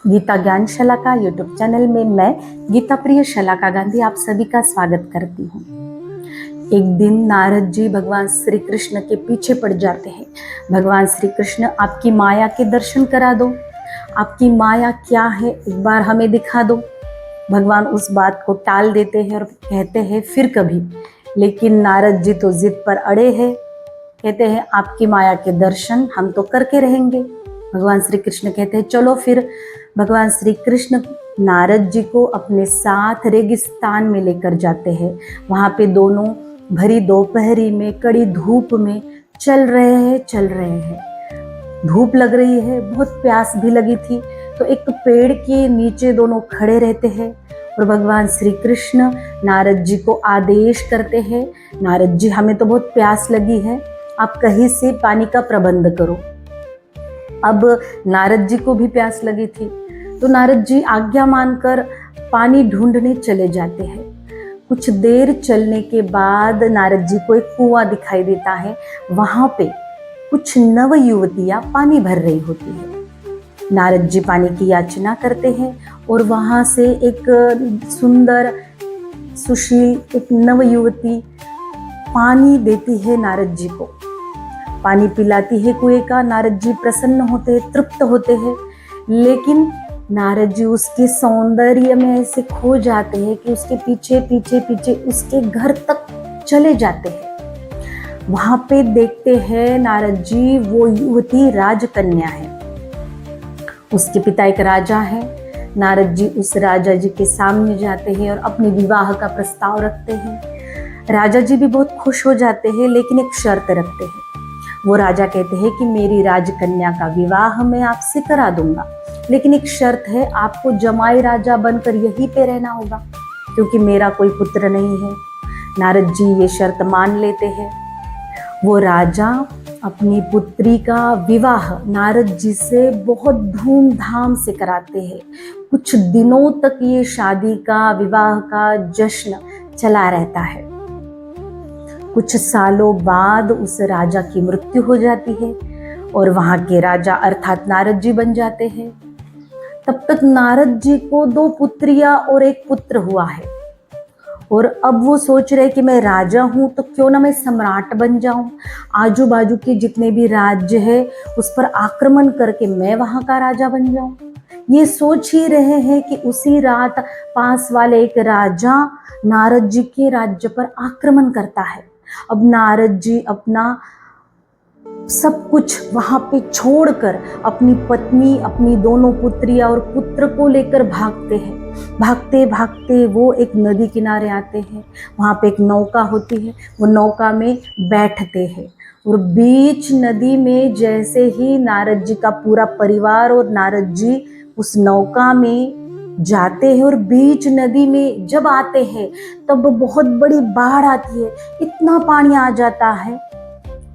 गीता ज्ञान शलाका YouTube channel में मैं गीता प्रिय शलाका गांधी आप सभी का स्वागत करती हूँ। एक दिन नारद जी भगवान श्री कृष्ण के पीछे पड़ जाते हैं। भगवान श्री कृष्ण, आपकी माया के दर्शन करा दो, आपकी माया क्या है एक बार हमें दिखा दो। भगवान उस बात को टाल देते हैं और कहते हैं फिर कभी। लेकिन नारद जी तो जिद पर अड़े हैं, कहते हैं आपकी माया के दर्शन हम तो करके रहेंगे। भगवान श्री कृष्ण कहते हैं चलो फिर। भगवान श्री कृष्ण नारद जी को अपने साथ रेगिस्तान में लेकर जाते हैं। वहाँ पे दोनों भरी दोपहरी में कड़ी धूप में चल रहे हैं। धूप लग रही है, बहुत प्यास भी लगी थी, तो एक पेड़ के नीचे दोनों खड़े रहते हैं और भगवान श्री कृष्ण नारद जी को आदेश करते हैं, नारद जी हमें तो बहुत प्यास लगी है, आप कहीं से पानी का प्रबंध करो। अब नारद जी को भी प्यास लगी थी, तो नारद जी आज्ञा मानकर पानी ढूंढने चले जाते हैं। कुछ देर चलने के बाद नारद जी को एक कुआं दिखाई देता है। वहां पे कुछ नव युवतियां पानी भर रही होती है। नारद जी पानी की याचना करते हैं और वहां से एक सुंदर सुशील एक नव युवती पानी देती है नारद जी को, पानी पिलाती है कुएं का। नारद जी प्रसन्न होते हैं, तृप्त होते हैं, लेकिन नारद जी उसके सौंदर्य में ऐसे खो जाते हैं कि उसके पीछे पीछे पीछे उसके घर तक चले जाते हैं। वहां पे देखते हैं नारद जी वो युवती राजकन्या है, उसके पिता एक राजा है। नारद जी उस राजा जी के सामने जाते हैं और अपने विवाह का प्रस्ताव रखते हैं। राजा जी भी बहुत खुश हो जाते हैं, लेकिन एक शर्त रखते हैं। वो राजा कहते हैं कि मेरी राजकन्या का विवाह मैं आपसे करा दूंगा, लेकिन एक शर्त है, आपको जमाई राजा बनकर यहीं पे रहना होगा, क्योंकि मेरा कोई पुत्र नहीं है। नारद जी ये शर्त मान लेते हैं। वो राजा अपनी पुत्री का विवाह नारद जी से बहुत धूमधाम से कराते हैं। कुछ दिनों तक ये शादी का विवाह का जश्न चला रहता है। कुछ सालों बाद उस राजा की मृत्यु हो जाती है और वहां के राजा अर्थात नारद जी बन जाते हैं। तब तक नारद जी को 2 पुत्रियां और एक पुत्र हुआ है, और अब वो सोच रहे कि मैं राजा हूं तो क्यों ना मैं सम्राट बन जाऊं, आजू बाजू के जितने भी राज्य है उस पर आक्रमण करके मैं वहां का राजा बन जाऊं। ये सोच ही रहे हैं कि उसी रात पास वाले एक राजा नारद जी के राज्य पर आक्रमण करता है। अब नारद जी अपना सब कुछ वहां पे छोड़कर अपनी पत्नी, अपनी दोनों पुत्रियां और पुत्र को लेकर भागते हैं। भागते भागते वो एक नदी किनारे आते हैं। वहां पे एक नौका होती है, वो नौका में बैठते हैं और बीच नदी में जैसे ही नारद जी का पूरा परिवार और नारद जी उस नौका में जाते हैं और बीच नदी में जब आते हैं तब बहुत बड़ी बाढ़ आती है, इतना पानी आ जाता है।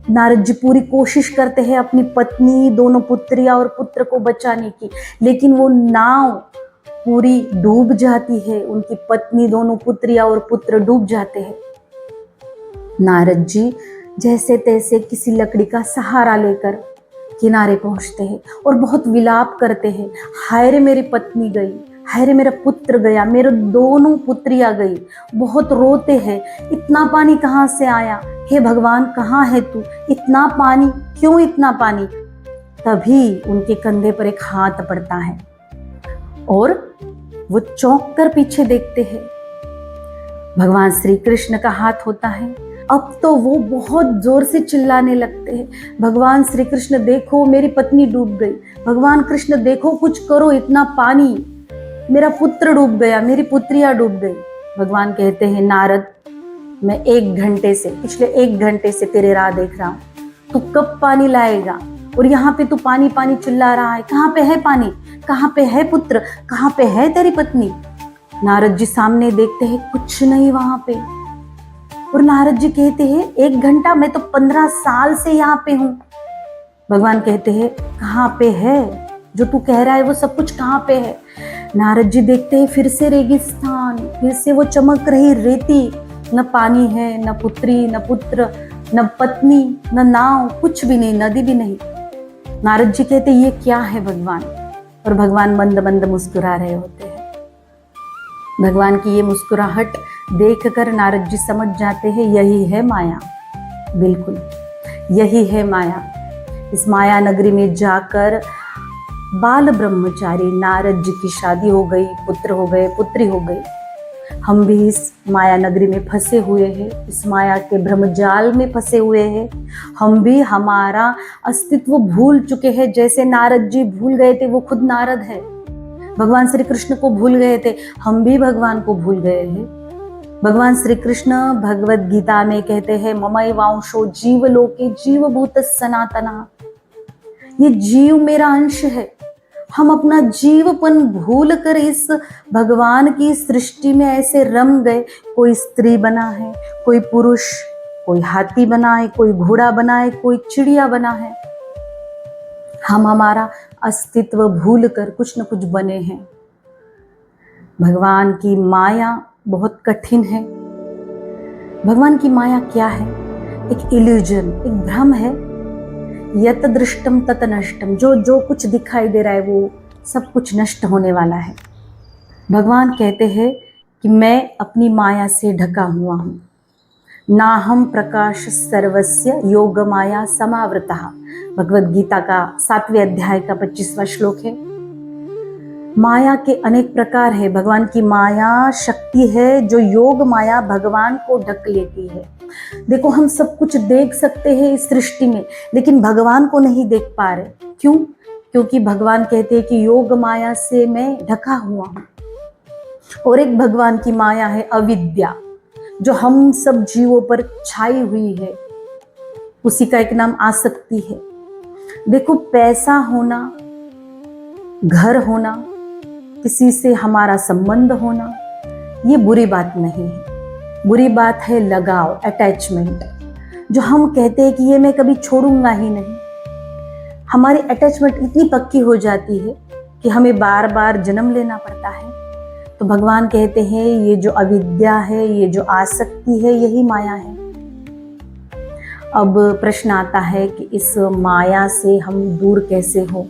नारद जी पूरी कोशिश करते हैं अपनी पत्नी, दोनों पुत्रियां और पुत्र को बचाने की, लेकिन वो नाव पूरी डूब जाती है। उनकी पत्नी, दोनों पुत्रियां और पुत्र डूब जाते हैं। नारद जी जैसे तैसे किसी लकड़ी का सहारा लेकर किनारे पहुंचते हैं और बहुत विलाप करते हैं, हाय रे मेरी पत्नी गई, हाय रे मेरा पुत्र गया, मेरे दोनों पुत्रियां गई। बहुत रोते हैं, इतना पानी कहाँ से आया, हे भगवान कहाँ है तू, इतना पानी क्यों, इतना पानी। तभी उनके कंधे पर एक हाथ पड़ता है और वो चौंक कर पीछे देखते हैं। भगवान श्री कृष्ण का हाथ होता है। अब तो वो बहुत जोर से चिल्लाने लगते हैं, भगवान श्री कृष्ण देखो मेरी पत्नी डूब गई, भगवान कृष्ण देखो कुछ करो, इतना पानी, मेरा पुत्र डूब गया, मेरी पुत्रियां डूब गई। भगवान कहते हैं नारद, मैं पिछले 1 घंटे से तेरे राह देख रहा हूँ, तू कब पानी लाएगा, और यहाँ पे तू पानी पानी चिल्ला रहा है, कहाँ पे है पानी, कहाँ पे है पुत्र, कहाँ पे है तेरी पत्नी। नारद जी सामने देखते हैं, कुछ नहीं वहां पे। और नारद जी कहते हैं 1 घंटा, मैं तो 15 साल से यहाँ पे हूँ। भगवान कहते हैं कहाँ पे है, जो तू कह रहा है वो सब कुछ कहाँ पे है। नारद जी देखते हैं फिर से रेगिस्तान, फिर से वो चमक रही रेती, न पानी है, न पुत्री, न पुत्र, न पत्नी, न नाव, कुछ भी नहीं, नदी भी नहीं। नारद जी कहते ये क्या है भगवान, और भगवान मंद मंद मुस्कुरा रहे होते हैं। भगवान की ये मुस्कुराहट देखकर नारद जी समझ जाते हैं यही है माया, बिल्कुल यही है माया। इस माया नगरी में जाकर बाल ब्रह्मचारी नारद जी की शादी हो गई, पुत्र हो गए, पुत्री हो गई। हम भी इस माया नगरी में फंसे हुए हैं, इस माया के ब्रह्मजाल में फंसे हुए हैं। हम भी हमारा अस्तित्व भूल चुके हैं, जैसे नारद जी भूल गए थे, वो खुद नारद है। भगवान श्री कृष्ण को भूल गए थे, हम भी भगवान को भूल गए हैं। भगवान श्री कृष्ण भगवद गीता में कहते हैं ममैवांशो जीवलोके जीवभूत सनातना, ये जीव मेरा अंश है। हम अपना जीवपन भूल कर इस भगवान की सृष्टि में ऐसे रम गए। कोई स्त्री बना है, कोई पुरुष, कोई हाथी बना है, कोई घोड़ा बना है, कोई चिड़िया बना है। हम हमारा अस्तित्व भूल कर कुछ न कुछ बने हैं। भगवान की माया बहुत कठिन है। भगवान की माया क्या है? एक इल्यूजन, एक भ्रम है। यत दृष्टम तत नष्टम, जो कुछ दिखाई दे रहा है वो सब कुछ नष्ट होने वाला है। भगवान कहते हैं कि मैं अपनी माया से ढका हुआ हूँ। नाहम प्रकाश सर्वस्य योग माया समावृतः, भगवद गीता का 7वें अध्याय का 25वां श्लोक है। माया के अनेक प्रकार है। भगवान की माया शक्ति है जो योग माया भगवान को ढक लेती है। देखो, हम सब कुछ देख सकते हैं इस सृष्टि में, लेकिन भगवान को नहीं देख पा रहे। क्यों? क्योंकि भगवान कहते हैं कि योग माया से मैं ढका हुआ हूं। और एक भगवान की माया है अविद्या, जो हम सब जीवों पर छाई हुई है। उसी का एक नाम आसक्ति है। देखो, पैसा होना, घर होना, किसी से हमारा संबंध होना, ये बुरी बात नहीं है। बुरी बात है लगाव, अटैचमेंट, जो हम कहते हैं कि ये मैं कभी छोड़ूंगा ही नहीं। हमारी अटैचमेंट इतनी पक्की हो जाती है कि हमें बार बार जन्म लेना पड़ता है। तो भगवान कहते हैं ये जो अविद्या है, ये जो आसक्ति है, यही माया है। अब प्रश्न आता है कि इस माया से हम दूर कैसे हो,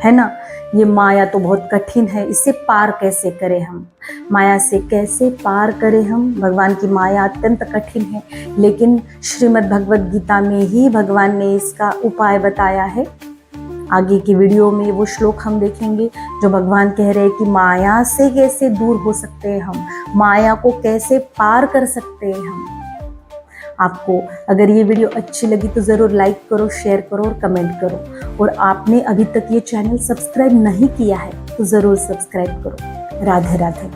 है ना? ये माया तो बहुत कठिन है, इससे पार कैसे करें हम? माया से कैसे पार करें हम? भगवान की माया अत्यंत कठिन है, लेकिन श्रीमद् भगवद गीता में ही भगवान ने इसका उपाय बताया है। आगे की वीडियो में वो श्लोक हम देखेंगे जो भगवान कह रहे हैं कि माया से कैसे दूर हो सकते हैं हम, माया को कैसे पार कर सकते हैं हम। आपको अगर ये वीडियो अच्छी लगी तो ज़रूर लाइक करो, शेयर करो और कमेंट करो। और आपने अभी तक ये चैनल सब्सक्राइब नहीं किया है तो ज़रूर सब्सक्राइब करो। राधे राधे।